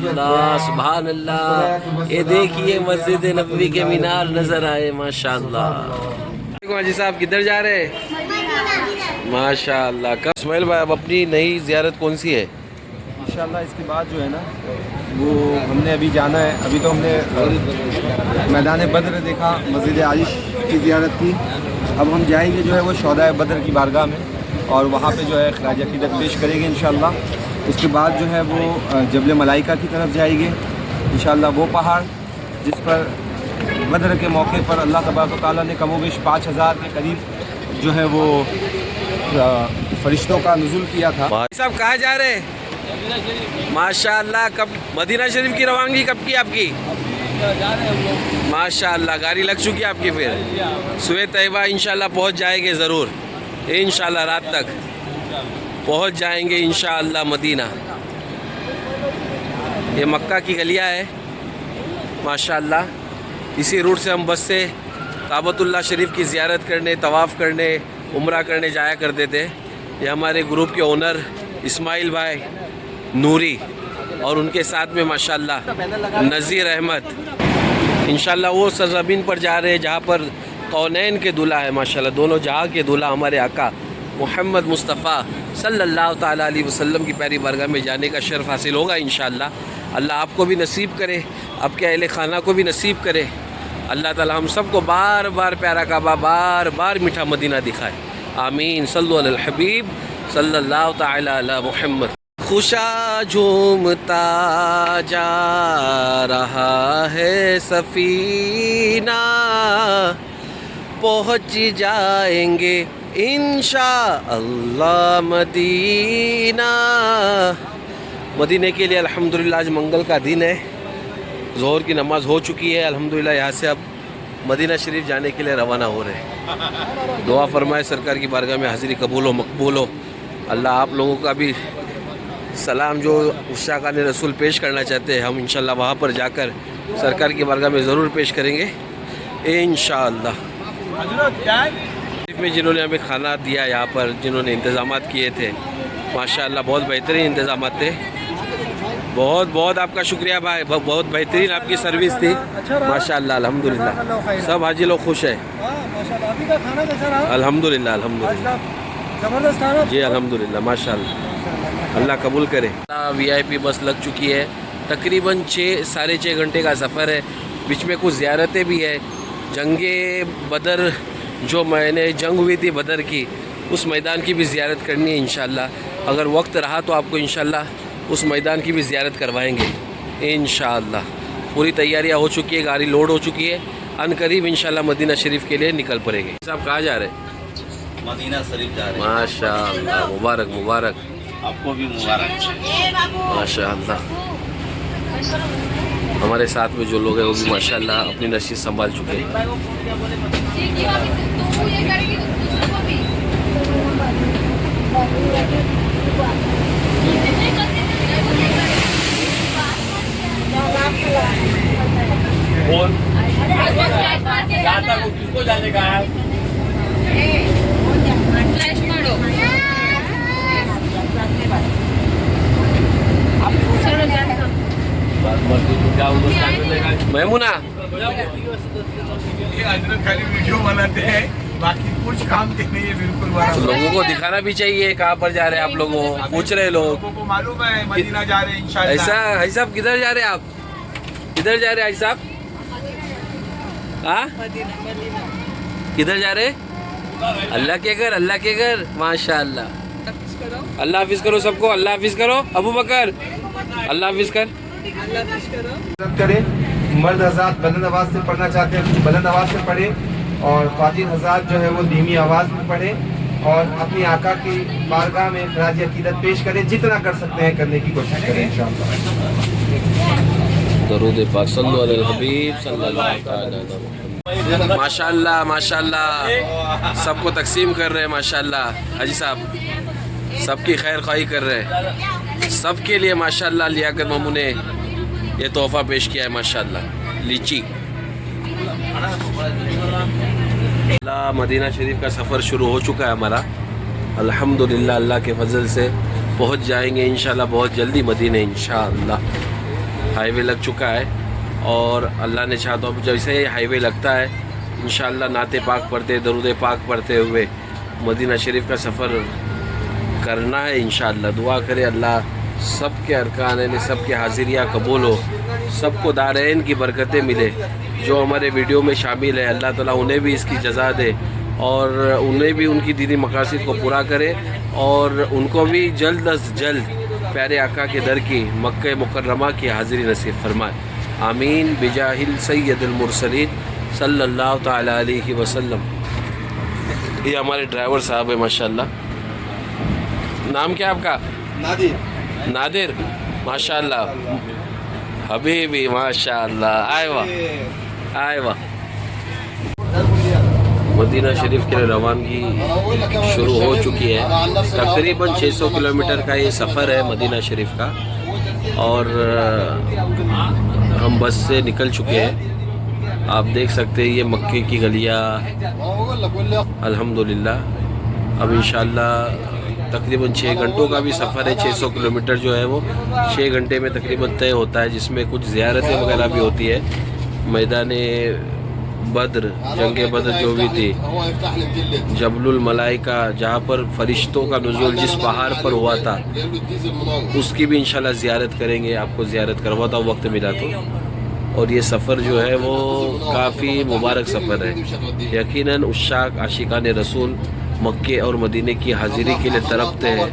اللہ سبحان اللہ. یہ دیکھیے مسجد نبوی کے مینار نظر آئے ماشاء اللہ. حاجی صاحب کدھر جا رہے ہیں؟ ماشاء اللہ. کب اسماعیل بھائی اب اپنی نئی زیارت کون سی ہے؟ انشاءاللہ اس کے بعد جو ہے نا وہ ہم نے ابھی جانا ہے. ابھی تو ہم نے میدان بدر دیکھا, مسجد عائش کی زیارت کی. اب ہم جائیں گے جو ہے وہ شہدائے بدر کی بارگاہ میں, اور وہاں پہ جو ہے خراج عقیدت پیش کریں گے انشاءاللہ. اس کے بعد جو ہے وہ جبل ملائکہ کی طرف جائیں گے انشاءاللہ. وہ پہاڑ جس پر بدر کے موقع پر اللہ تبارک و تعالیٰ نے کم و بیش 5000 کے قریب جو ہے وہ فرشتوں کا نزول کیا تھا. صاحب کہاں جا رہے ہیں؟ ماشاء اللہ. کب مدینہ شریف کی روانگی کب کی آپ کی؟ ماشاء اللہ گاڑی لگ چکی آپ کی. پھر سوئے طیبہ انشاءاللہ پہنچ جائیں گے ضرور انشاءاللہ. رات تک پہنچ جائیں گے انشاءاللہ مدینہ. یہ مکہ کی گلیاں ہے ماشاءاللہ. اسی روٹ سے ہم بس سے کعبۃ اللہ شریف کی زیارت کرنے, طواف کرنے, عمرہ کرنے جایا کرتے تھے. یہ ہمارے گروپ کے اونر اسماعیل بھائی نوری اور ان کے ساتھ میں ماشاءاللہ نذیر احمد انشاءاللہ وہ سرزمین پر جا رہے ہیں جہاں پر کونین کے دولہا ہے ماشاءاللہ. دونوں جہاں کے دولہا ہمارے آقا محمد مصطفیٰ صلی اللہ تعالیٰ علیہ وسلم کی پیاری بارگاہ میں جانے کا شرف حاصل ہوگا انشاءاللہ. اللہ آپ کو بھی نصیب کرے, آپ کے اہل خانہ کو بھی نصیب کرے. اللہ تعالیٰ ہم سب کو بار بار پیارا کعبہ, بار بار میٹھا مدینہ دکھائے. آمین. صلو علی الحبیب صلی اللہ تعالیٰ علی محمد. خوشا جھومتا جا رہا ہے سفینہ, پہنچ جائیں گے انشاءاللہ مدینہ. مدینے کے لیے الحمدللہ آج منگل کا دن ہے. ظہر کی نماز ہو چکی ہے الحمدللہ. یہاں سے اب مدینہ شریف جانے کے لیے روانہ ہو رہے ہیں. دعا فرمائے سرکار کی بارگاہ میں حاضری قبول و مقبول ہو. اللہ آپ لوگوں کا بھی سلام جو عشاقان رسول پیش کرنا چاہتے ہیں ہم انشاءاللہ وہاں پر جا کر سرکار کی بارگاہ میں ضرور پیش کریں گے انشاءاللہ. میں جنہوں نے ہمیں کھانا دیا یہاں پر, جنہوں نے انتظامات کیے تھے ماشاءاللہ بہت بہترین انتظامات تھے. بہت بہت آپ کا شکریہ بھائی, بہت بہترین آپ کی سروس تھی ماشاءاللہ. الحمدللہ سب حاجی لوگ خوش ہیں الحمدللہ. الحمدللہ جی الحمدللہ ماشاءاللہ. اللہ قبول کرے. وی آئی پی بس لگ چکی ہے. تقریباً 6-6.5 گھنٹے کا سفر ہے. بیچ میں کچھ زیارتیں بھی ہے. جنگ بدر جو میں نے جنگ ہوئی تھی بدر کی, اس میدان کی بھی زیارت کرنی ہے انشاءاللہ. اگر وقت رہا تو آپ کو انشاءاللہ اس میدان کی بھی زیارت کروائیں گے انشاءاللہ. پوری تیاریاں ہو چکی ہے, گاڑی لوڈ ہو چکی ہے. ان قریب انشاءاللہ مدینہ شریف کے لیے نکل پڑیں گے. صاحب کہاں جا رہے ہیں؟ مدینہ شریف جا رہے ہیں. ماشاءاللہ مبارک مبارک. آپ کو بھی مبارک ماشاءاللہ. ہمارے ساتھ میں جو لوگ ہیں وہ بھی ماشاءاللہ اپنی نشست سنبھال چکے ہیں. میمونہ خالی ویڈیو بناتے ہیں, باقی کچھ کام نہیں ہے. بالکل لوگوں کو دکھانا بھی چاہیے کہاں پر جا رہے ہیں آپ لوگوں. پوچھ رہے لوگ لوگوں کو معلوم ہے مدینہ جا رہے ہیں انشاءاللہ. ایسا حاجی صاحب کدھر جا رہے ہیں آپ؟ کدھر جا رہے ہیں حاجی صاحب؟ ہاں کدھر جا رہے؟ اللہ کے گھر. اللہ کے گھر ماشاءاللہ. اللہ حافظ کرو سب کو. اللہ حافظ کرو. ابو بکر اللہ حافظ کر. کرے. مرد حضرات بلند آواز سے پڑھنا چاہتے ہیں کچھ بلند آواز سے پڑھیں, اور خواتین حضرات جو ہے وہ دھیمی آواز میں پڑھیں اور اپنی آقا کی بارگاہ میں خراج عقیدت پیش کریں. جتنا کر سکتے ہیں کرنے کی کوشش کریں انشاءاللہ. درود پاک صلو علی الحبیب صلی اللہ تعالی علیہ وسلم. ماشاءاللہ ماشاءاللہ سب کو تقسیم کر رہے ہیں ماشاءاللہ. حاجی صاحب سب کی خیر خواہی کر رہے ہیں. سب کے لیے ماشاءاللہ لیاقت ماموں نے یہ تحفہ پیش کیا ہے ماشاءاللہ. لیچی. مدینہ شریف کا سفر شروع ہو چکا ہے ہمارا الحمدللہ. اللہ کے فضل سے پہنچ جائیں گے انشاءاللہ بہت جلدی مدینہ انشاءاللہ. ہائی وے لگ چکا ہے، اور اللہ نے چاہا تو اب جیسے ہی ہائی وے لگتا ہے انشاءاللہ نعت پاک پڑھتے درود پاک پڑھتے ہوئے مدینہ شریف کا سفر کرنا ہے انشاءاللہ۔ دعا کرے اللہ سب کے ارکان ہیں، سب کے حاضریاں قبول ہو، سب کو دارین کی برکتیں ملے۔ جو ہمارے ویڈیو میں شامل ہے اللہ تعالیٰ انہیں بھی اس کی جزا دے، اور انہیں بھی ان کی دینی مقاصد کو پورا کرے، اور ان کو بھی جلد از جلد پیارے آقا کے در کی مکہ مکرمہ کی حاضری نصیب فرمائے، آمین بجاہ سید المرسلین صلی اللہ تعالیٰ علیہ وسلم۔ یہ ہمارے ڈرائیور صاحب ہیں ماشاءاللہ۔ نام کیا آپ کا؟ نادر، ماشاءاللہ حبیبی، ماشاءاللہ، آئے واہ آئے واہ۔ مدینہ شریف کے لیے روانگی شروع ہو چکی ہے، تقریباً 600 کلومیٹر کا یہ سفر ہے مدینہ شریف کا، اور ہم بس سے نکل چکے ہیں۔ آپ دیکھ سکتے ہیں یہ مکے کی گلیاں الحمدللہ۔ اب انشاءاللہ تقریباً 6 گھنٹوں کا بھی سفر ہے، 600 کلومیٹر جو ہے وہ 6 گھنٹے میں تقریباً طے ہوتا ہے، جس میں کچھ زیارتیں وغیرہ بھی ہوتی ہے۔ میدان بدر، جنگ بدر جو بھی تھی، جبل الملائکہ جہاں پر فرشتوں کا نزول جس پہاڑ پر ہوا تھا، اس کی بھی انشاءاللہ زیارت کریں گے، آپ کو زیارت کرواتا ہوں وقت ملا تو۔ اور یہ سفر جو ہے وہ کافی مبارک سفر ہے، یقیناً عشاق عاشقان رسول مکے اور مدینے کی حاضری کے لیے تڑپتے ہیں،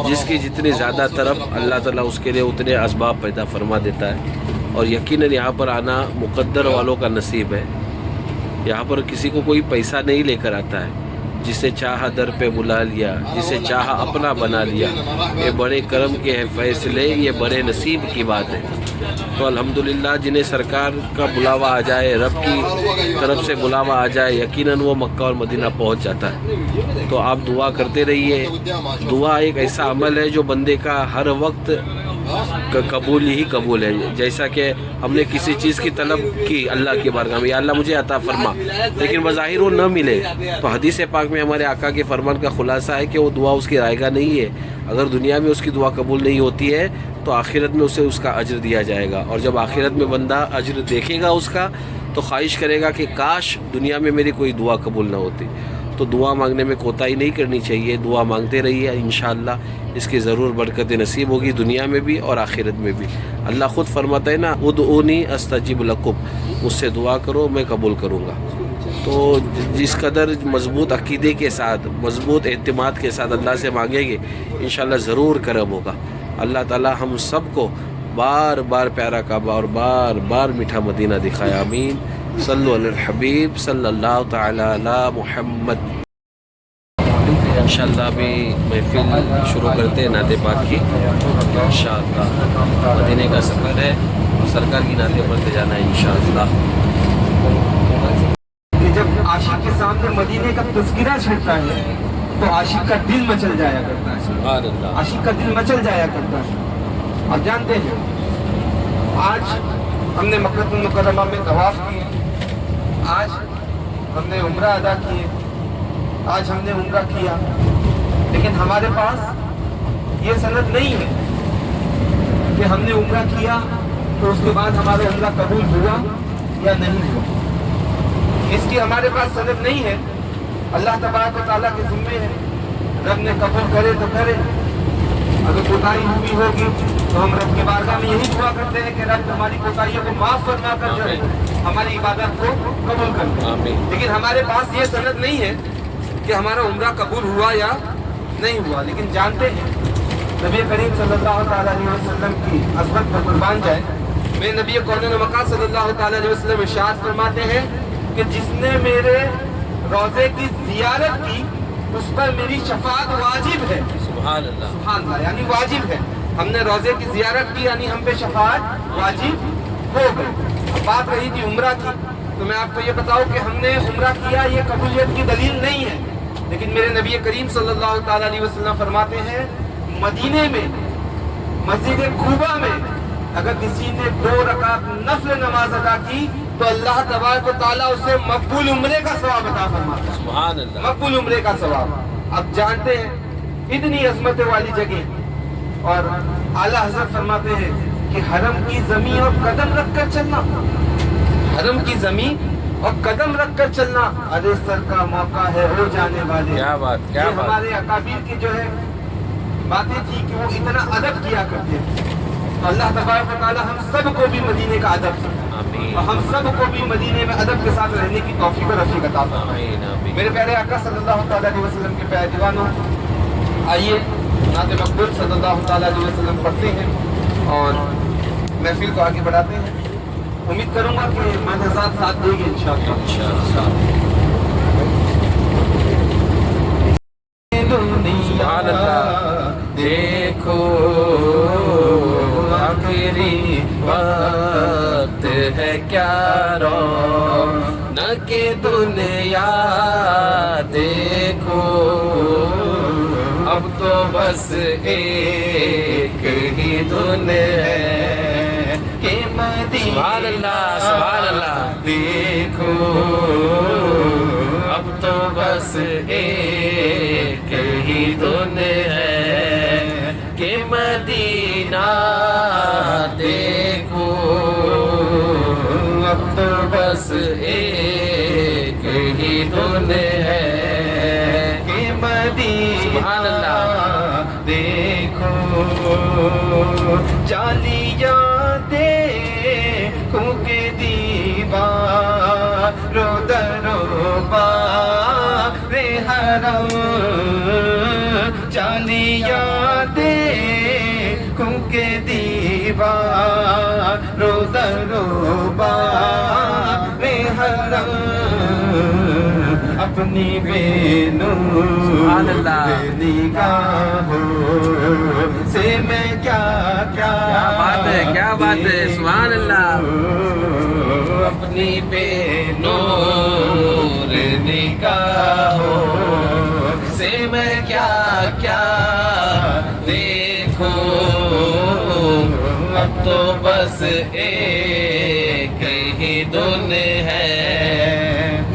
جس کی جتنی زیادہ طرف اللہ تعالیٰ اس کے لیے اتنے اسباب پیدا فرما دیتا ہے، اور یقیناً یہاں پر آنا مقدر والوں کا نصیب ہے۔ یہاں پر کسی کو کوئی پیسہ نہیں لے کر آتا ہے، جسے چاہا در پہ بلا لیا، جسے چاہا اپنا بنا لیا۔ یہ بڑے کرم کے ہیں فیصلے، یہ بڑے نصیب کی بات ہے۔ تو الحمدللہ جنہیں سرکار کا بلاوا آ جائے، رب کی طرف سے بلاوا آ جائے، یقیناً وہ مکہ اور مدینہ پہنچ جاتا ہے۔ تو آپ دعا کرتے رہیے۔ دعا ایک ایسا عمل ہے جو بندے کا ہر وقت قبول ہی قبول ہے۔ جیسا کہ ہم نے کسی چیز کی طلب کی اللہ کی بارگاہ میں، یا اللہ مجھے عطا فرما، لیکن بظاہر وہ نہ ملے، تو حدیث پاک میں ہمارے آقا کے فرمان کا خلاصہ ہے کہ وہ دعا اس کی رائے گاہ نہیں ہے۔ اگر دنیا میں اس کی دعا قبول نہیں ہوتی ہے تو آخرت میں اسے اس کا اجر دیا جائے گا، اور جب آخرت میں بندہ اجر دیکھے گا اس کا تو خواہش کرے گا کہ کاش دنیا میں میری کوئی دعا قبول نہ ہوتی۔ تو دعا مانگنے میں کوتاہی نہیں کرنی چاہیے، دعا مانگتے رہیے، انشاءاللہ اس کی ضرور برکت نصیب ہوگی دنیا میں بھی اور آخرت میں بھی۔ اللہ خود فرماتا ہے نا، ادعونی استجب لکم، مجھ سے دعا کرو میں قبول کروں گا۔ تو جس قدر مضبوط عقیدے کے ساتھ، مضبوط اعتماد کے ساتھ اللہ سے مانگیں گے انشاءاللہ ضرور کرم ہوگا۔ اللہ تعالی ہم سب کو بار بار پیارا کعبہ اور بار بار میٹھا مدینہ دکھایا، آمین۔ صلو علی الحبیب صلی اللہ تعالی علی محمد۔ انشاءاللہ ابھی محفل شروع کرتے ہیں نعت پاک کی، انشاءاللہ مدینے کا سفر ہے اور سرکار کی نعتیں پڑھتے جانا ہے انشاءاللہ۔ جب عاشق کے سامنے مدینے کا تذکرہ چھڑتا ہے تو عاشق کا دل مچل جایا کرتا ہے، سبحان اللہ، عاشق کا دل مچل جایا کرتا ہے۔ آپ جانتے ہیں آج ہم نے مکہ المکرمہ میں طواف کیے، آج ہم نے عمرہ ادا کیے، آج ہم نے عمرہ کیا، لیکن ہمارے پاس یہ سند نہیں ہے کہ ہم نے عمرہ کیا تو اس کے بعد ہمارا عمرہ قبول ہوا یا نہیں ہوا۔ اس کی ہمارے پاس سند نہیں ہے، اللہ تبارک و تعالیٰ کے ذمے ہے، رب نے قبول کرے تو کرے، اگر کوتاہی ہوئی ہوگی تو ہم رب کی بارگاہ میں یہی دعا کرتے ہیں کہ رب ہماری کوتاہیوں کو معاف فرما کر جو ہے ہماری عبادت کو قبول کر لے۔ لیکن ہمارے پاس یہ سند نہیں ہے کہ ہمارا عمرہ قبول ہوا یا نہیں ہوا، لیکن جانتے ہیں نبی کریم صلی اللہ تعالیٰ علیہ وسلم کی عظمت پر قربان جائے، میں نبی کونین و مکان صلی اللہ تعالیٰ علیہ وسلم ارشاد فرماتے ہیں کہ جس نے میرے روزے کی زیارت کی اس پر میری شفاعت واجب ہے۔ سبحان اللہ، سبحان اللہ، یعنی واجب ہے۔ ہم نے روزے کی زیارت کی یعنی ہم پہ شفاعت واجب ہو گئی۔ بات رہی تھی عمرہ کی، تو میں آپ کو یہ بتاؤں کہ ہم نے عمرہ کیا یہ قبولیت کی دلیل نہیں ہے، لیکن میرے نبی کریم صلی اللہ تعالیٰ علیہ وسلم فرماتے ہیں مدینے میں مسجد قباء میں اگر کسی نے 2 رکعت نفل نماز ادا کی تو اللہ تبارک و تعالیٰ اسے مقبول عمرے کا ثواب عطا فرماتا ہے، سبحان اللہ، مقبول عمرے کا ثواب۔ اب جانتے ہیں اتنی عظمت والی جگہ، اور اعلیٰ حضرت فرماتے ہیں کہ حرم کی زمین اور قدم رکھ کر چلنا، حرم کی زمین اور قدم رکھ کر چلنا، ارے سر کا موقع ہے ہو جانے والے. کیا بات، کیا یہ بات. ہمارے اکابر کی جو ہے باتیں تھی کہ وہ اتنا ادب کیا کرتے ہیں. تو اللہ تبارک و تعالی ہم سب کو بھی مدینے کا ادب سکھائے آمین اور ہم سب کو بھی مدینے میں ادب کے ساتھ رہنے کی توفیق و رفیق عطا فرمائے. آمین آمین. میرے پیارے آقا صلی اللہ تعالیٰ علیہ وسلم کے پیارے دیوانوں، آئیے نعت مقبول صلی اللہ تعالیٰ علیہ وسلم پڑھتے ہیں اور محفل کو آگے بڑھاتے ہیں. امید کروں گا کہ مدرسات ساتھ دیں گے انشاءاللہ. سبحان اللہ. دیکھو آخری وقت ہے کیا رونق دنیا، دیکھو اب تو بس ایک ہی دھن ہے کہ مدینہ. سبحان اللہ سبحان اللہ. دیکھو اب تو بس ایک ہی دھن ہے کہ مدینہ، دیکھو اب تو بس ایک ہی دھن ہے کہ مدینہ. سبحان اللہ. دیکھو جالیاں دیکھوں کے دیوار رو درو بار حرم، جالیاں دیکھوں کے دیوار رو درو بار حرم، اپنی بے نور نگاہوں سے میں کیا بات ہے، کیا بات ہے. سبحان اللہ. اپنی بے نور نگاہوں سے میں کیا دیکھوں، اب تو بس ایک ہی دھن ہے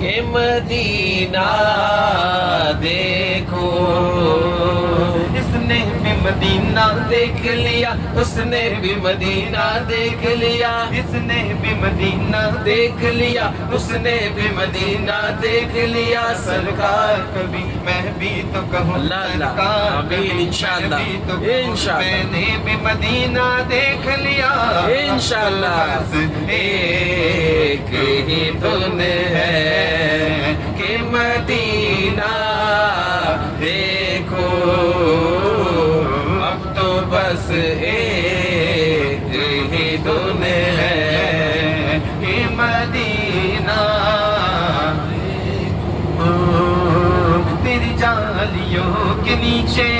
کہ مدینہ، دیکھو اس نے بھی مدینہ دیکھ لیا، اس نے بھی مدینہ دیکھ لیا، اس نے بھی مدینہ دیکھ لیا، اس نے بھی مدینہ دیکھ لیا. سرکار کبھی میں بھی تو کہوں اللہ اللہ. سرکار آمین انشاءاللہ انشاءاللہ. میں نے بھی مدینہ دیکھ لیا انشاءاللہ. بس ایک ہی دھن ہے کہ مدینہ، دیکھو اب تو بس ایک ہی دھن ہے کہ مدینہ. تیری جالیوں کے نیچے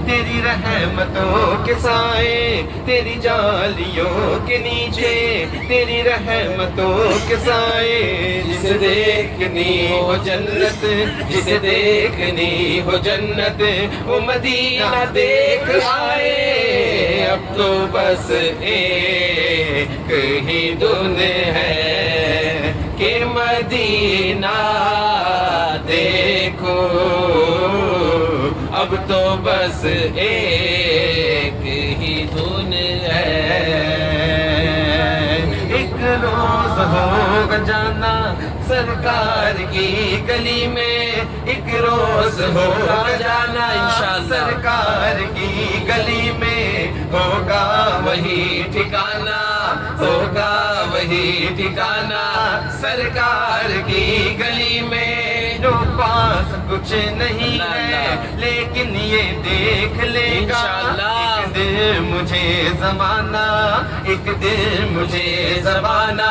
تیری رحمتوں کے سائے، تیری جالیوں کے نیچے تیری رحمتوں کے سائے، جسے دیکھنی ہو جنت، جسے دیکھنی ہو جنت وہ مدینہ دیکھ آئے. اب تو بس ایک ہی دھن ہے کہ مدینہ، دیکھو اب تو بس ایک ہی دھن ہے. ایک روز ہوگا جانا سرکار کی گلی میں، ایک روز ہوگا جانا انشاءاللہ سرکار کی گلی میں، ہوگا وہی ٹھکانہ، ہوگا وہی ٹھکانہ سرکار کی گلی میں. جو پاس کچھ نہیں ہے لیکن یہ دیکھ لے گا ایک دن مجھے زمانہ، ایک دن مجھے زمانہ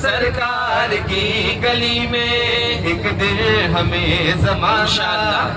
سرکار کی گلی میں، ایک دن ہمیں زمانہ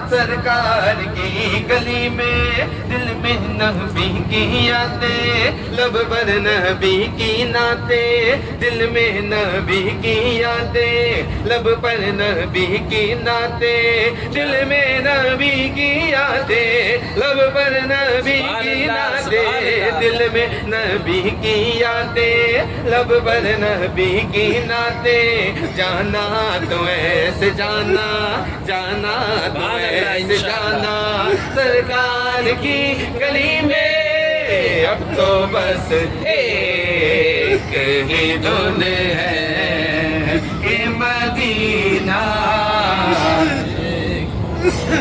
سرکار کی گلی میں. دل میں نبی کی یادیں، لب پر نبی کی نعتیں، دل میں نبی کی یادیں، لب پر نبی کی نعتیں، دل میں نبی کی یادیں، لب پر نبی کی نعتیں، دل میں نبی کی یادیں، لب پر نبی کی نعتیں. جانا تو ایسے جانا، جانا تو ایسے جانا سرکار کی گلی میں، اب تو بس ایک ہی دھن ہے کہ مدینہ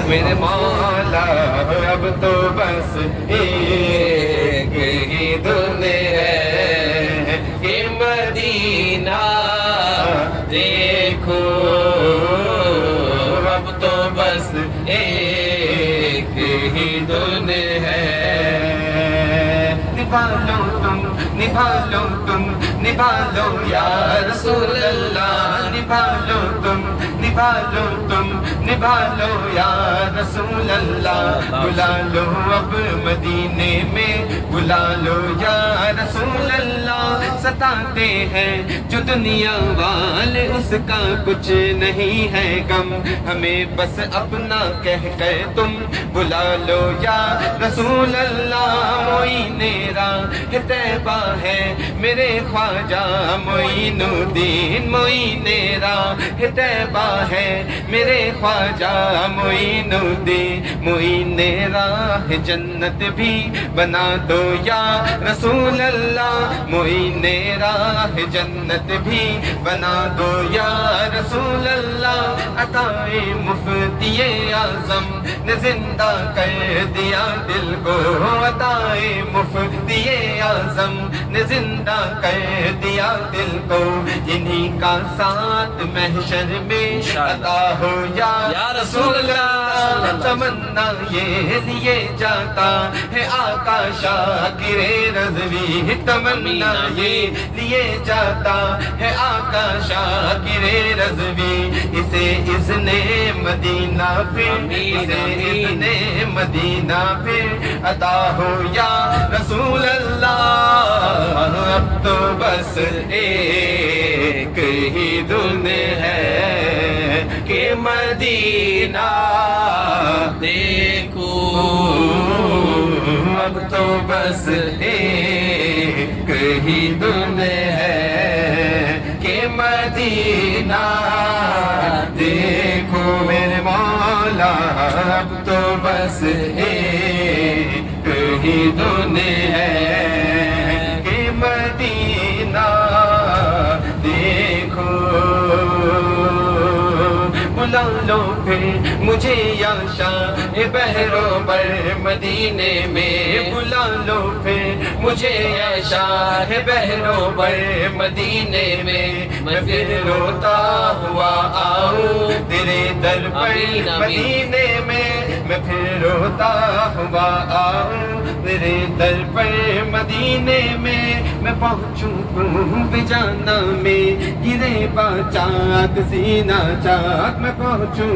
میرے مولا اب تو بس ایک ہی دھن ہے کہ مدینہ دیکھو اب تو بس ایک ہی دھن ہے نبھا لو تم یا رسول اللہ نبھا لو تم نبھا لو یا رسول اللہ بلا لو اب مدینے میں بلا لو یا رسول اللہ ستاتے ہیں جو دنیا والے اس کا کچھ نہیں ہے غم ہمیں بس اپنا کہہ کر تم بلا لو یا رسول اللہ معین راہ طیبہ ہے میرے خواجہ معین الدین معین راہ طیبہ ہے میرے خواجہ معین الدین معین راہ جنت بھی بنا دو یا رسول اللہ معین راہ جنت بھی بنا دو یا رسول اللہ عطائے مفتی اعظم نے زندہ کر دیا دل کو عطائے مفتی اعظم نے زندہ کر دیا دل کو انہی کا ساتھ محشر میں عطا ہو یا رسول اللہ تمنا یہ لیے جاتا ہے آقا شاکر رضوی تمنا یہ لیے جاتا ہے آقا شاکر رضوی اسے اذن مدینہ پھر اسے اذن مدینہ پھر عطا ہو یا رسول اللہ اب تو بس ایک ہی دھن ہے کہ مدینہ دیکھو اب تو بس ایک ہی دھن ہے کہ مدینہ دیکھو میرے مولا اب تو بس ایک ہی دھن ہے کہ مدینہ دیکھو بلا لو پھر مجھے یا شاہ بحروں پر مدینے میں بلا لو پھر مجھے یا شاہ بحروں پر مدینے میں میں پھر روتا ہوا آؤں تیرے در پر مدینے میں میں پھر روتا ہوا آؤں تیرے در پر مدینے میں میں پہنچوں بجانا میں گرے با چاک سینہ چاک میں پہنچوں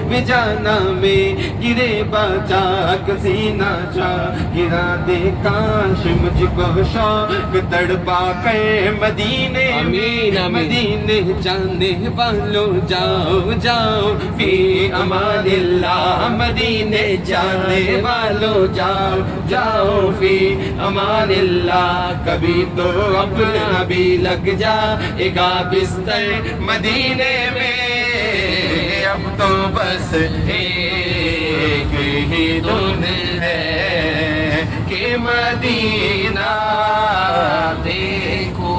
بجانا میں گرے با چاک سینہ چاک گرا دے کاش مجھ کو شوق تڑپا کر مدینے میں مدینے جانے والوں جاؤ جاؤ فی امان اللہ مدینے جانے والوں جاؤ جاؤ فی امان اللہ کبھی تو اپنا بھی لگ جائے گا بستر مدینے میں اب تو بس ایک ہی دھن ہے کہ مدینہ دیکھو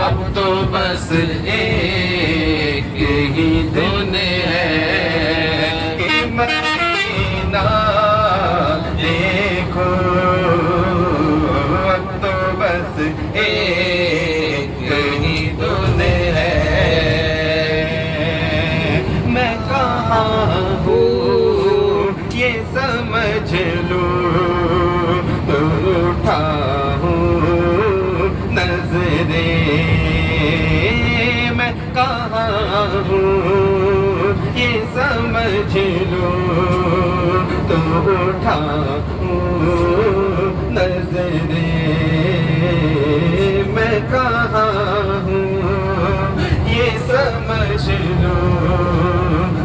اب تو بس ایک ہی دھن ہے کہ مدینہ دیکھو اب تو بس ایک ہی دھن ہے میں کہاں ہوں یہ سمجھ لو تو اٹھا ہوں نظریں میں کہاں ہوں یہ سمجھ لو تو اٹھا ہوں نظریں میں کہاں ہوں یہ سمجھ لو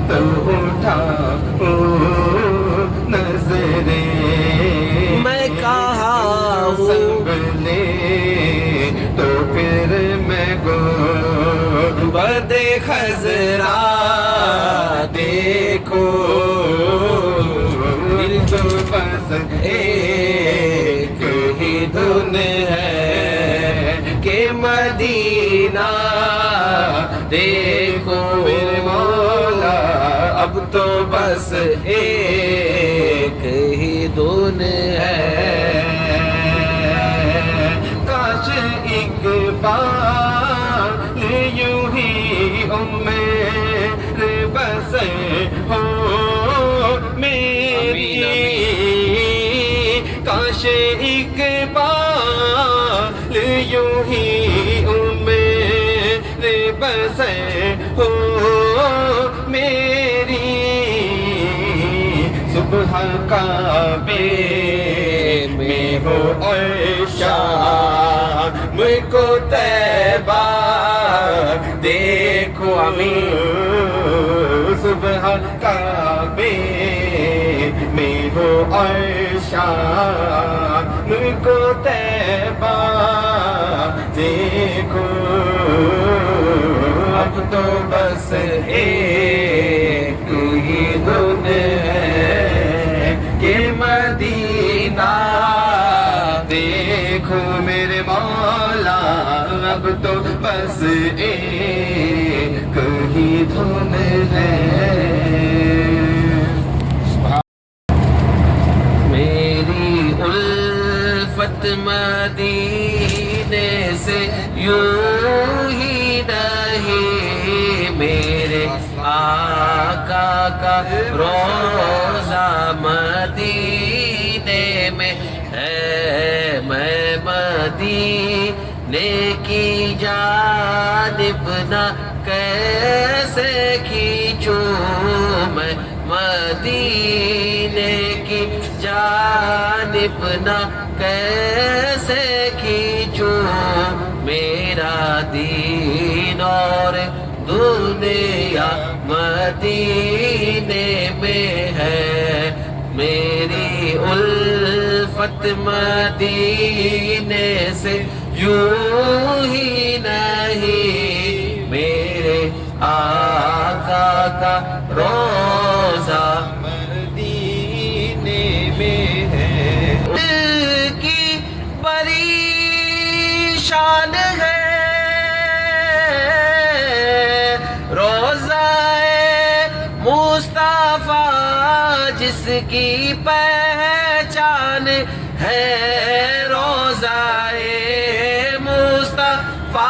تو اٹھا ہوں نظریں میں کہاں ہوں سنبھلے تو پھر میں گنبد خضرا دیکھو دل تو بس مدینہ دیکھو میرے مولا اب تو بس ایک ہی دھن ہے کاش ایک بار یوں ہی میرے بس ہو میری کاش ایک بار یوں ہی میرے بس ہو میری صبح کعبے میں ہو اور شام کو طیبہ دیکھو امین صبح کعبے میں ہو اور شام کو طیبہ دیکھو اب تو بس ایک ہی دھن ہے کہ مدینہ دیکھو میرے مولا اب تو بس ایک ہی دھن ہے میری الفت مدینے سے یوں ہی نہیں میرے آقا کا روزہ مدینے میں ہے میں مدینے کی جانب نہ کیسے کھینچوں میں مدینے کی جانب نہ کیسے کھینچوں میرا دین اور دنیا مدینے میں ہے میری الفت مدینے سے یوں ہی نہیں میرے آقا کا روزہ مدینے میں ہے دل کی پریشان ہے روزہ مصطفیٰ جس کی پہچان ہے روزہ مصطفیٰ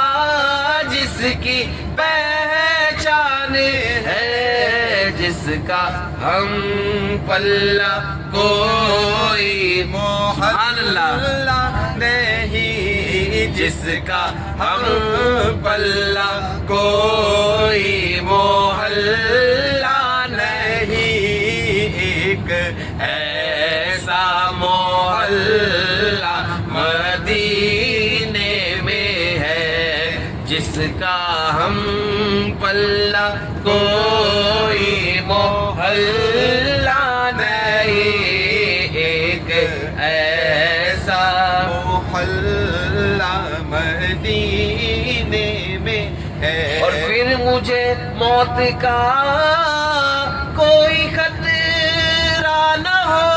جس کی پہچان ہے جس کا ہم پلہ کوئی سبحان اللہ نہیں جس کا ہم پلہ کوئی محلہ نہیں ایک ایسا محلہ مدینے میں ہے جس کا ہم پلہ کوئی محلہ نہیں ایک ایسا محلہ مدینے میں ہے اور پھر مجھے موت کا کوئی خطرہ نہ ہو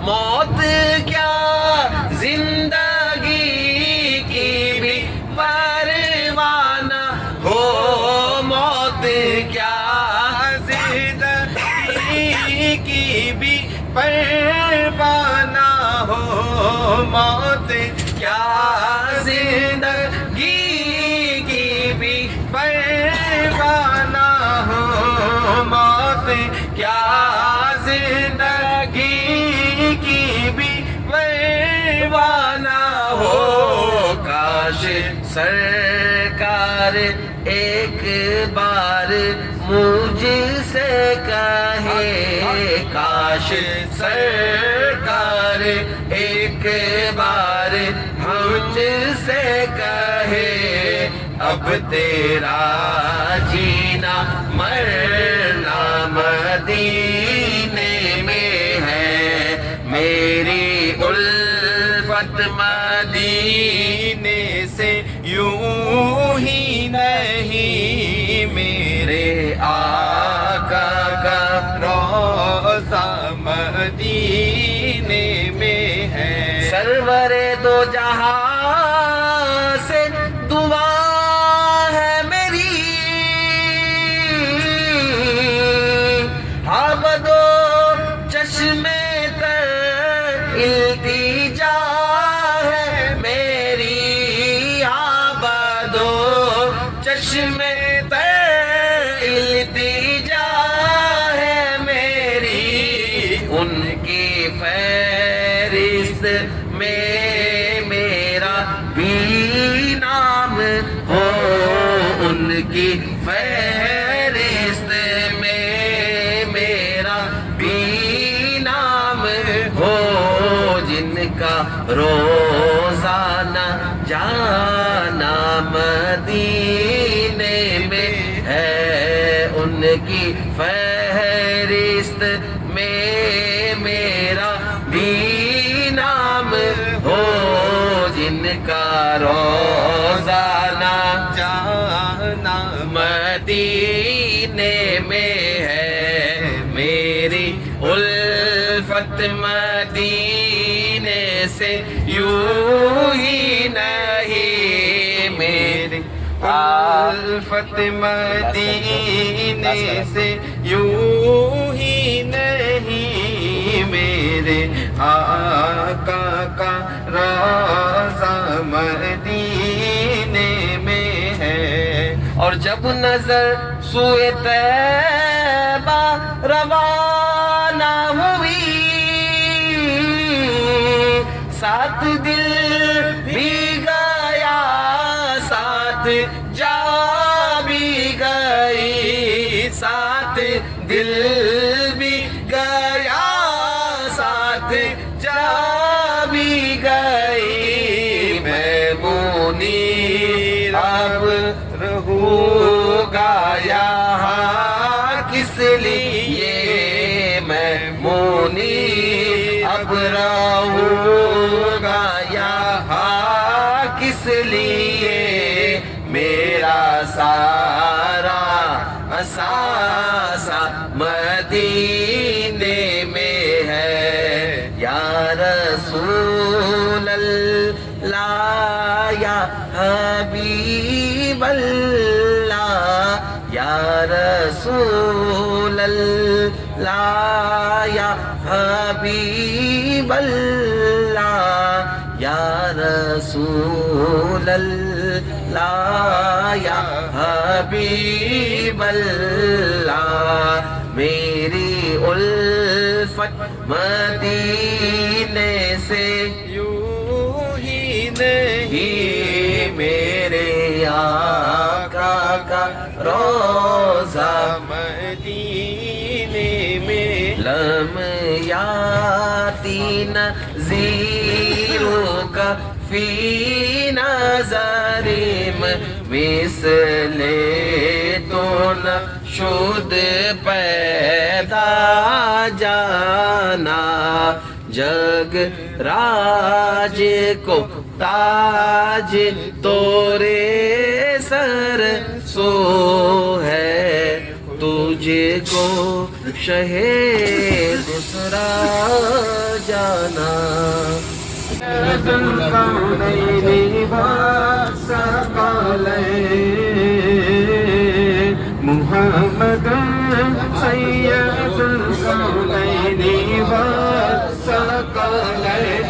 موت کیا زندگی کی بھی پرواہ نہ ہو موت کیا زندگی کی بھی پرواہ نہ ہو موت کیا زندگی کی بھی پرواہ نہ ہو موت کیا زندگی کی بھی پرواہ نہ ہو کاش سرکار ایک بار مجھ سے کہے کاش سرکار ایک بار مجھ سے کہے اب تیرا جینا مرنا مدینے میں ہے میری الفت مدینے سے یوں ہی نہیں میرے آقا کا روزہ مدینے میں ہے سرور دو جہاں سے دعا ہے میری، آبدو چشمے تر التجا ہے میری، آبدو چشمے تر التجا ہے میری، ان کی فہرست میں میرا بھی نام ہو، ان کی فہرست میں میرا بھی نام ہو، جن کا روزانہ جانا مدینے میں ہے، ان کی فہرست میں میرا بھی نام ہو، جن کا روزانہ جانا مدینے میں ہے، میری الفت مدینے سے یوں ہی نہیں، میری الفت مدینے سے یوں ہی نہیں، میرے آقا کا روضہ مدینے میں ہے، اور جب نظر سوئے طیبہ روانہ ہوئی، ساتھ دل بھی گیا ساتھ جا بھی گئی، ساتھ دل بھی گیا ساتھ جا بھی گئی، میں منیر اب رہوں گا یہاں کس لیے، میں منیر اب رہوں گا یہاں کس لیے، میرا سارا اثاثہ مدینے میں ہے، یا رسول اللہ یا حبیب اللہ، یا رسول اللہ یا حبیب اللہ، یا رسول اللہ یا حبیب اللہ، میری الفت مدینے سے یوں ہی نہیں، میرے آقا کا روضہ مدینے میں، لم یاتی نذیروں کا فی نظریم مثل تو نہ شد پیدا جانا، جگ راج کو تاج تورے سر سو ہے، تجھ کو شہ دوسرا جانا، محمد سید القولین والثقلین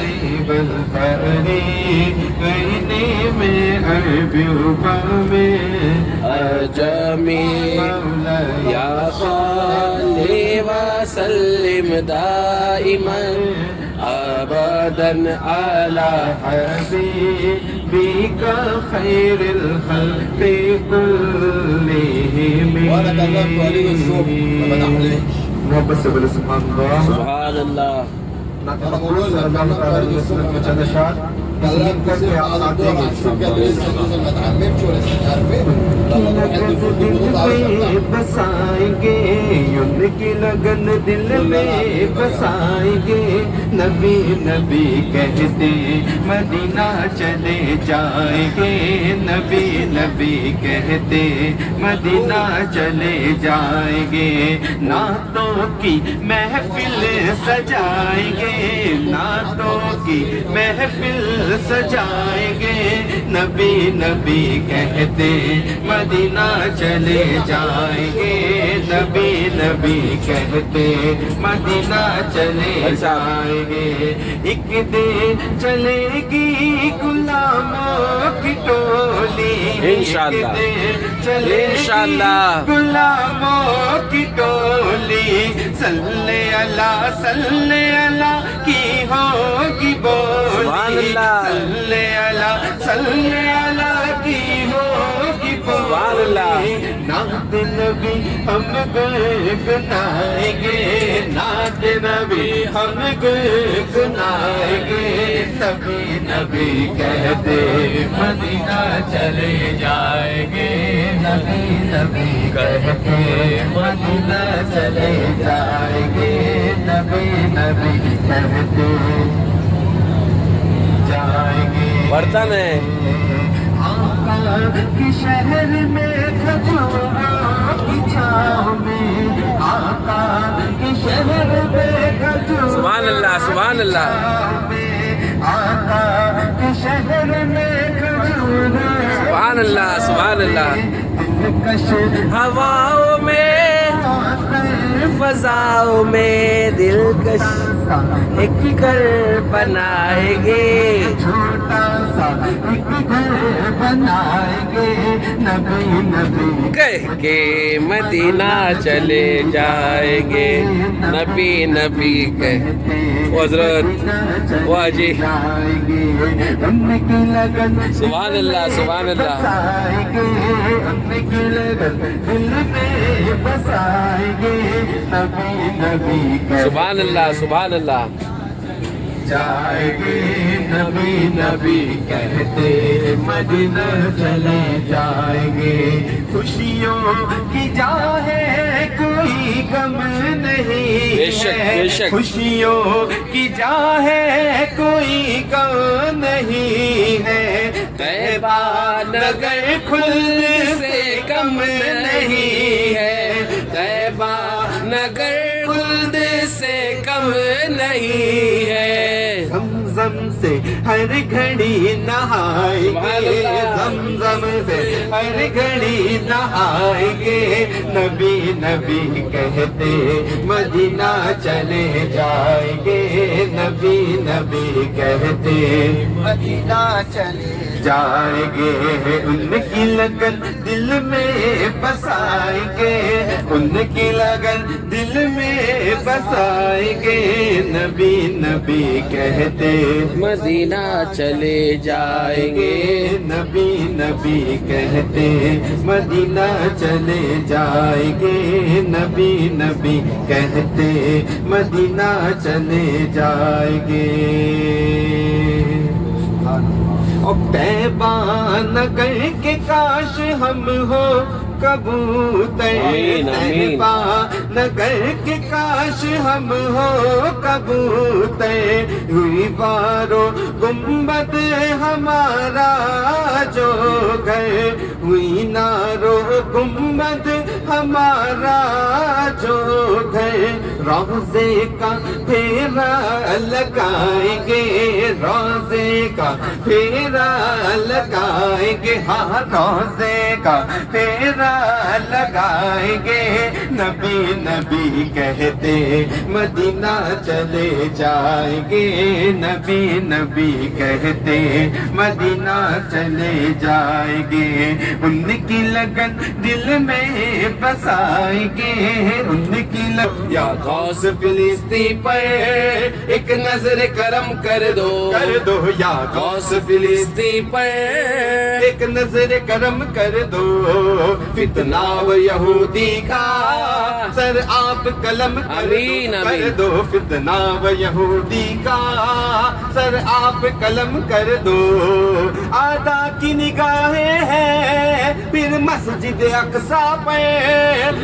والفریقین میں عربی و میں اجمی، یا صلی وسلم دائما ابدا على حبيبك خير الخلق كلهم. بارك الله عليه الصبح وفتح عليه. محبت سے بولے سبحان اللہ. سبحان اللہ. نہ Kalian kasih malam doa masuk ke dalam المتعمم شو لسه عارفين بسائیں گے ان کی لگن دل میں بسائیں گے نبی نبی کہتے مدینہ چلے جائیں گے نبی نبی کہتے مدینہ چلے جائیں گے نعتوں کی محفل سجائیں گے نعتوں کی محفل سجائیں گے نبی نبی کہتے مدینہ چلے جائیں گے نبی نبی کہتے مدینہ چلے جائیں گے ایک دن چلے گی غلاموں کی ٹولی انشاءاللہ چلے انشاءاللہ غلاموں کی ٹولی صلی اللہ کی ہوگی بولی سبحان اللہ صلی اللہ کی ہوگی سبحان اللہ نعت نبی ہم گنگنائیں گے نعت نبی ہم گنگنائیں گے نبی نبی کہتے مدینہ چلے جائیں گے نبی نبی کہتے مدینہ چلے جائیں گے نبی نبی کہتے جائیں گے برتن ہے آقا کے شہر میں کھجوروں کی چھاؤں میں آقا کے شہر میں کھجوروں سبحان اللہ سبحان اللہ آقا کے شہر میں کھجوروں سبحان اللہ سبحان اللہ دلکش ہواؤں میں فضاؤں میں دلکش ایک گھر بنائیں گے چھوٹا سا ایک گھر بنائیں گے نبی نبی کہہ کے مدینہ چلے جائیں گے نبی نبی کہہ وہ حضرت وہ حاجی سبحان اللہ سبحان اللہ سبحان اللہ سبحان اللہ جائیں گے نبی نبی کہتے مدینہ چلے جائیں گے خوشیوں کی جا ہے کوئی غم نہیں بے شک بے شک خوشیوں کی جا ہے کوئی غم نہیں ہے طیبہ نگر کھلنے سے کم نہیں ہے طیبہ نگر کھلنے سے کم نہیں ہے زمزم سے ہر گھڑی نہائیں گے زمزم سے ہر گھڑی نہائیں گے نبی نبی کہتے مدینہ چلے جائیں گے نبی نبی کہتے مدینہ چلے جائیں گے ان کی لگن دل میں بسائیں گے ان کی لگن دل میں بسائیں گے نبی نبی کہتے مدینہ چلے جائیں گے نبی نبی کہتے مدینہ چلے جائیں گے نبی نبی کہتے مدینہ چلے جائیں گے اور طیبہ نگر کے کاش ہم ہو کبوتر طیبہ نگر کے کاش ہم ہو کبوتر ہوئی بارو گنبد ہمارا جو گھر ہوئی نارو گنبد ہمارا جو گھر روزے کا پھیرا لگائیں گے روزے کا پھیرا لگائیں گے ہاں روزے کا پھیرا لگائیں گے نبی نبی کہتے مدینہ چلے جائیں گے نبی نبی کہتے مدینہ چلے جائیں گے ان کی لگن دل میں بسائیں گے ان کی لگن یا غوث فلسطی پر ایک نظر کرم کر دو یا غوث فلسطی پر ایک نظر کرم کر دو فتنہ و یہودی کا سر آپ قلم آمین، کر آمین۔ دو فتنہ و یہودی کا سر آپ قلم کر دو آدھا کی نگاہیں ہیں پھر مسجد اقصیٰ پہ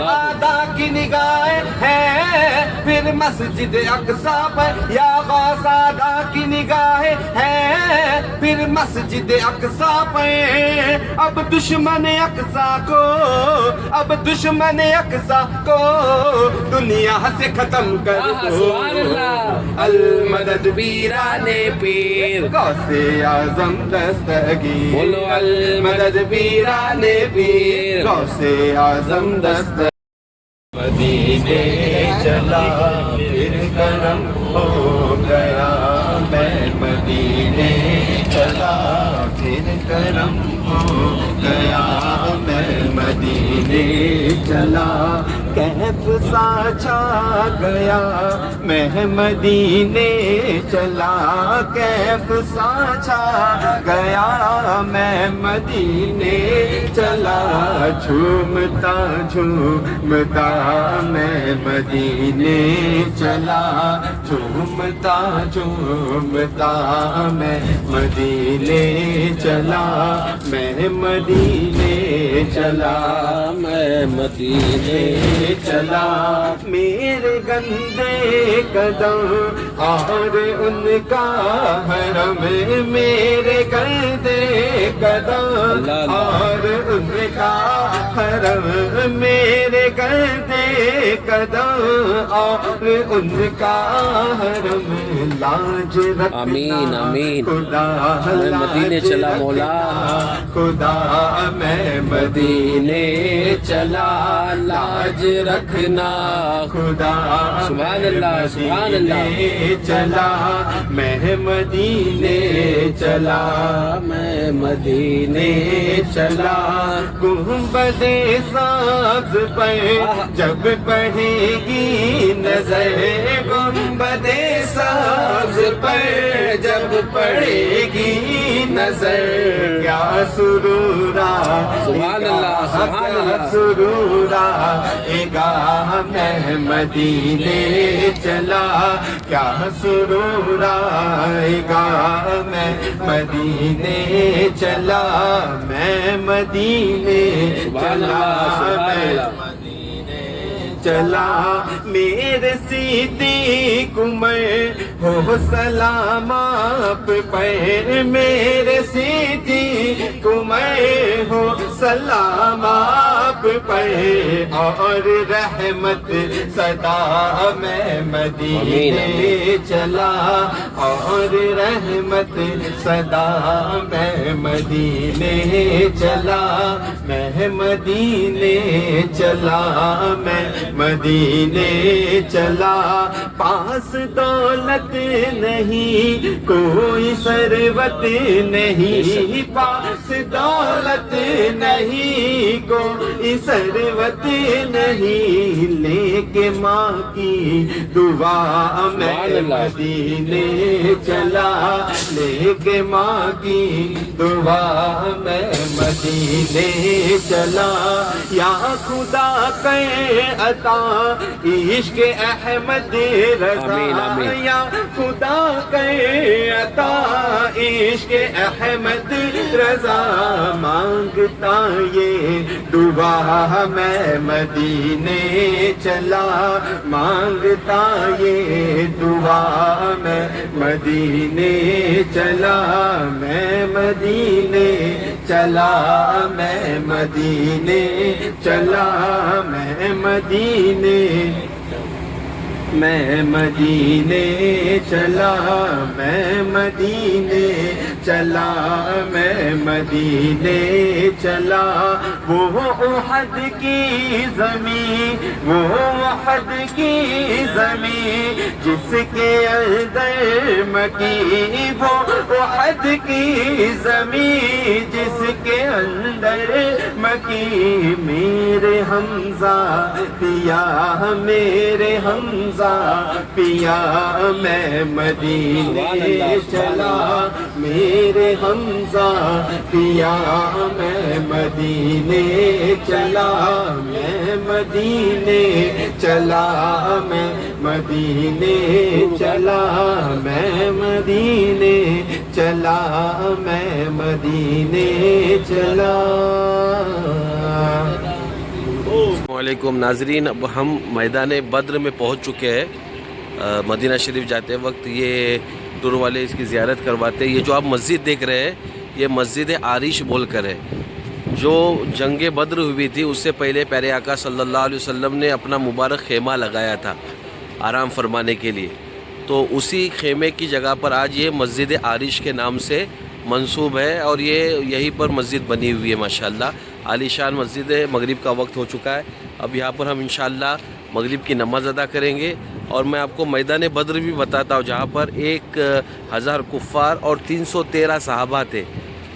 آدھا کی نگاہیں ہیں پھر مسجد اقصیٰ پہ یا غوث آدھا کی نگاہیں ہیں پھر مسجد اقصیٰ پہ اب دشمن اقصیٰ کو اب دشمن اقصیٰ کو دنیا سے ختم کر دو سبحان اللہ المدد پیران پیر غوث اعظم دستگیر بولو المدد پیران پیر غوث اعظم دستگیر مدینے چلا پھر کرم ہو گیا میں مدینے چلا پھر کرم ہو گیا میں مدینے چلا کیف سا چھا گیا میں مدینے چلا کیف سا چھا گیا میں مدینے چلا جھومتا جھومتا میں مدینے چلا جھومتا جھومتا میں مدینے چلا میں مدینے چلا میں مدینے چلا میرے گندے قدم اور ان کا حرم میرے گندے قدم اور ان کا حرم میرے گندے قدم اور ان کا حرم لاج رکھنا آمین، آمین۔ خدا میں مدینے چلا مولا خدا میں مدینے چلا لاج رکھنا خدا سبحان اللہ سبحان اللہ چلا میں مدینے چلا میں مدینے چلا گنبد ساز پہ جب پڑے گی نظر گنبد ساز پہ جب پڑے گی نظر کیا سرورا سبحان اللہ سبحان اللہ سرورا گاہ میں مدینے چلا کیا سرورا گاہ میں مدینے چلا میں مدینے چلا میں چلا میرے صدیق میں ہو سلام آپ پہ میرے صدیق میں ہو سلام آپ پہ اور رحمت صدا میں مدینے چلا اور رحمت صدا میں مدینے چلا میں مدینے چلا میں مدینے چلا پاس دولت نہیں کوئی ثروت نہیں پاس دولت نہیں کوئی ثروت نہیں لے کے ماں کی دعا میں مدینے چلا لے کے ماں کی دعا میں مدینے چلا یا خدا کے عطا عشق احمد رضا یا خدا کے عطا عشق احمد رضا مانگتا یہ دعا میں مدینے چلا مانگتا یہ دعا میں مدینے چلا میں مدینے چلا میں مدینے چلا میں مدینے میں مدینے چلا میں مدینے چلا میں مدینے چلا وہ احد کی زمین وہ احد کی زمین جس کے اندر مکی وہ احد کی زمین جس کے اندر مکی میرے حمزہ پیا میرے حمزہ پیا میں مدینے چلا میرے حمزہ پیا میں مدینے چلا میں مدینے چلا میں مدینے چلا میں مدینے چلا میں مدینے چلا. السلام علیکم ناظرین، اب ہم میدان بدر میں پہنچ چکے ہیں. مدینہ شریف جاتے وقت یہ ٹور والے اس کی زیارت کرواتے ہیں. یہ جو آپ مسجد دیکھ رہے ہیں یہ مسجد عریش بول کر ہے. جو جنگ بدر ہوئی تھی اس سے پہلے پیارے آقا صلی اللہ علیہ وسلم نے اپنا مبارک خیمہ لگایا تھا آرام فرمانے کے لیے. تو اسی خیمے کی جگہ پر آج یہ مسجد عریش کے نام سے منسوب ہے اور یہ یہیں پر مسجد بنی ہوئی ہے. ماشاءاللہ عالی شان مسجد ہے. مغرب کا وقت ہو چکا ہے. اب یہاں پر ہم انشاءاللہ مغرب کی نماز ادا کریں گے اور میں آپ کو میدان بدر بھی بتاتا ہوں جہاں پر 1000 کفار اور 313 صحابہ تھے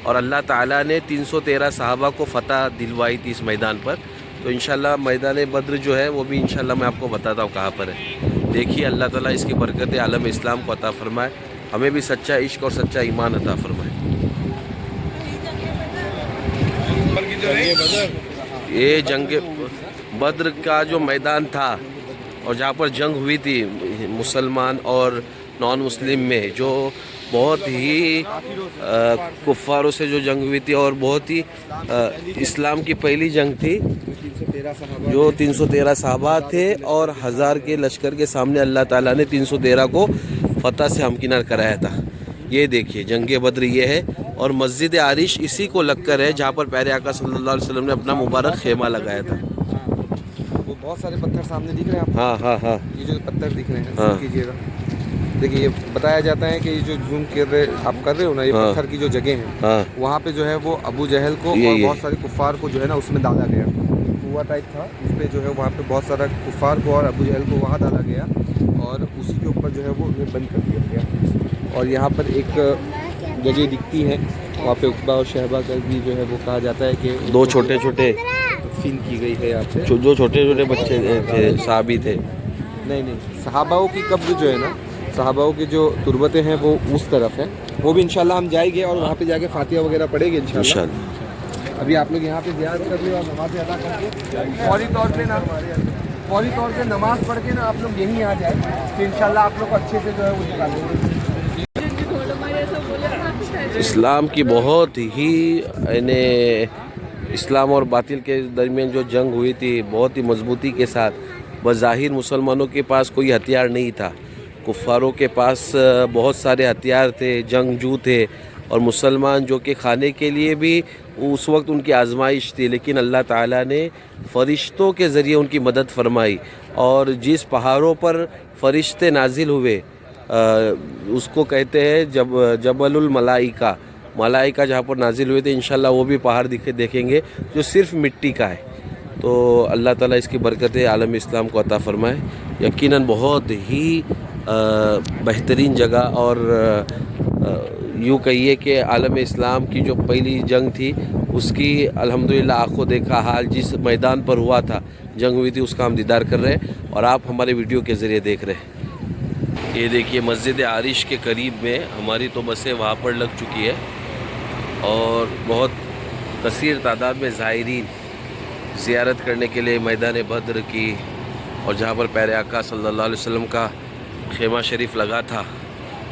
اور اللہ تعالیٰ نے 313 صحابہ کو فتح دلوائی تھی اس میدان پر. تو انشاءاللہ میدان بدر جو ہے وہ بھی انشاءاللہ میں آپ کو بتاتا ہوں کہاں پر ہے. دیکھیے اللہ تعالیٰ اس کی برکت عالم اسلام کو عطا فرمائے. ہمیں بھی سچا عشق اور سچا ایمان عطا فرمائے. یہ جنگ بدر کا جو میدان تھا اور جہاں پر جنگ ہوئی تھی مسلمان اور نان مسلم میں، جو بہت ہی کفاروں سے جو جنگ ہوئی تھی اور بہت ہی اسلام کی پہلی جنگ تھی جو 313 صحابہ تھے اور 1000 کے لشکر کے سامنے اللہ تعالیٰ نے 313 کو فتح سے ہمکنار کرایا تھا. یہ دیکھیے جنگ بدر یہ ہے اور مسجد عریش اسی کو لگ کر ہے جہاں پر پیارے آقا صلی اللہ علیہ وسلم نے اپنا مبارک خیمہ لگایا تھا. وہ بہت سارے پتھر سامنے دکھ رہے ہیں آپ کو؟ ہاں ہاں ہاں یہ جو پتھر دکھ رہے ہیں ہاں. کیجیے گا. دیکھیے یہ بتایا جاتا ہے کہ یہ جو زوم کر رہے آپ کر رہے ہو نا، یہ ہاں. پتھر کی جو جگہ ہیں ہاں وہاں پہ جو ہے وہ ابو جہل کو یہ اور یہ. بہت سارے کفار کو جو ہے نا اس میں ڈالا گیا. کنواں ٹائپ تھا اس پہ جو ہے وہاں پہ بہت سارا کفار کو اور ابو جہل کو وہاں ڈالا گیا اور اسی کے اوپر جو ہے وہ انہیں بند کر دیا گیا. اور یہاں پر ایک جگہ دکھتی ہے وہاں پہ عقبہ اور شہبہ کا بھی جو ہے وہ کہا جاتا ہے کہ 2 چھوٹے چھوٹے تدفین کی گئی ہے یہاں پہ. جو چھوٹے چھوٹے بچے تھے صحابی تھے. نہیں صحاباؤں کی قبر جو ہے نا، صحاباؤں کی جو تربتیں ہیں وہ اس طرف ہیں. وہ بھی انشاءاللہ ہم جائیں گے اور وہاں پہ جا کے فاتحہ وغیرہ پڑھیں گے انشاءاللہ. ابھی آپ لوگ یہاں پہ زیارت کر رہے ہو اور نماز ادا کر کے فوری طور پہ نماز پڑھ کے نا آپ لوگ یہیں آ جائیں تو انشاءاللہ آپ لوگ کو اچھے سے جو ہے وہ نکالیں گے. اسلام کی بہت ہی یعنی اسلام اور باطل کے درمیان جو جنگ ہوئی تھی بہت ہی مضبوطی کے ساتھ. بظاہر مسلمانوں کے پاس کوئی ہتھیار نہیں تھا، کفاروں کے پاس بہت سارے ہتھیار تھے، جنگجو تھے اور مسلمان جو کہ کھانے کے لیے بھی اس وقت ان کی آزمائش تھی. لیکن اللہ تعالیٰ نے فرشتوں کے ذریعے ان کی مدد فرمائی اور جس پہاڑوں پر فرشتے نازل ہوئے اس کو کہتے ہیں جبل الملائکہ. ملائکہ جہاں پر نازل ہوئے تھے انشاءاللہ وہ بھی پہاڑ دیکھیں گے جو صرف مٹی کا ہے. تو اللہ تعالیٰ اس کی برکتیں عالم اسلام کو عطا فرمائے. یقیناً بہت ہی بہترین جگہ اور یوں کہیے کہ عالم اسلام کی جو پہلی جنگ تھی اس کی الحمدللہ آنکھوں دیکھا حال جس میدان پر ہوا تھا جنگ ہوئی تھی اس کا ہم دیدار کر رہے ہیں اور آپ ہمارے ویڈیو کے ذریعے دیکھ رہے ہیں. یہ دیکھیے مسجد عریش کے قریب میں ہماری تو بسیں وہاں پر لگ چکی ہے اور بہت کثیر تعداد میں زائرین زیارت کرنے کے لیے میدان بدر کی اور جہاں پر پیارے آقا صلی اللہ علیہ وسلم کا خیمہ شریف لگا تھا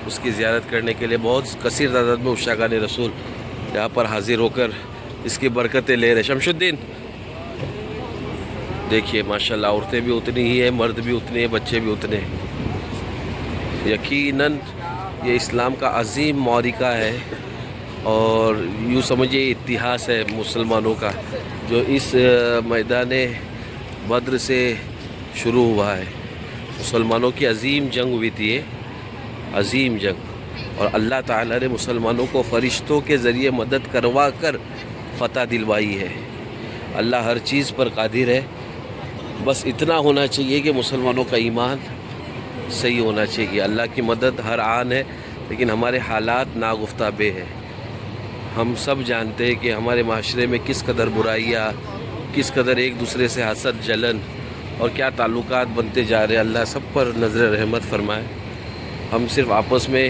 اس کی زیارت کرنے کے لیے بہت کثیر تعداد میں عشاقان رسول یہاں پر حاضر ہو کر اس کی برکتیں لے رہے. شمس الدین دیکھیے ماشاءاللہ عورتیں بھی اتنی ہی ہیں، مرد بھی اتنے ہیں، بچے بھی اتنے ہیں. یقیناً یہ اسلام کا عظیم معرکہ ہے اور یوں سمجھیے اتہاس ہے مسلمانوں کا جو اس میدان بدر سے شروع ہوا ہے. مسلمانوں کی عظیم جنگ ہوئی تھی، عظیم جنگ، اور اللہ تعالیٰ نے مسلمانوں کو فرشتوں کے ذریعے مدد کروا کر فتح دلوائی ہے. اللہ ہر چیز پر قادر ہے، بس اتنا ہونا چاہیے کہ مسلمانوں کا ایمان صحیح ہونا چاہیے. اللہ کی مدد ہر آن ہے لیکن ہمارے حالات ناگفتہ بے ہیں. ہم سب جانتے ہیں کہ ہمارے معاشرے میں کس قدر برائیاں، کس قدر ایک دوسرے سے حسد، جلن اور کیا تعلقات بنتے جا رہے ہیں. اللہ سب پر نظر رحمت فرمائے. ہم صرف آپس میں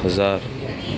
1000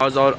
اور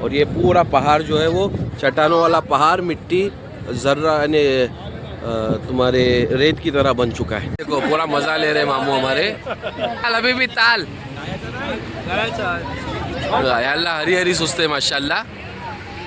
اور یہ پورا پہاڑ جو ہے وہ چٹانوں والا پہاڑ مٹی ذرہ یعنی تمہارے ریت کی طرح بن چکا ہے. دیکھو پورا مزہ لے رہے ماموں ہمارے. ابھی بھی تال اللہ ہری ہری سستے ماشاءاللہ.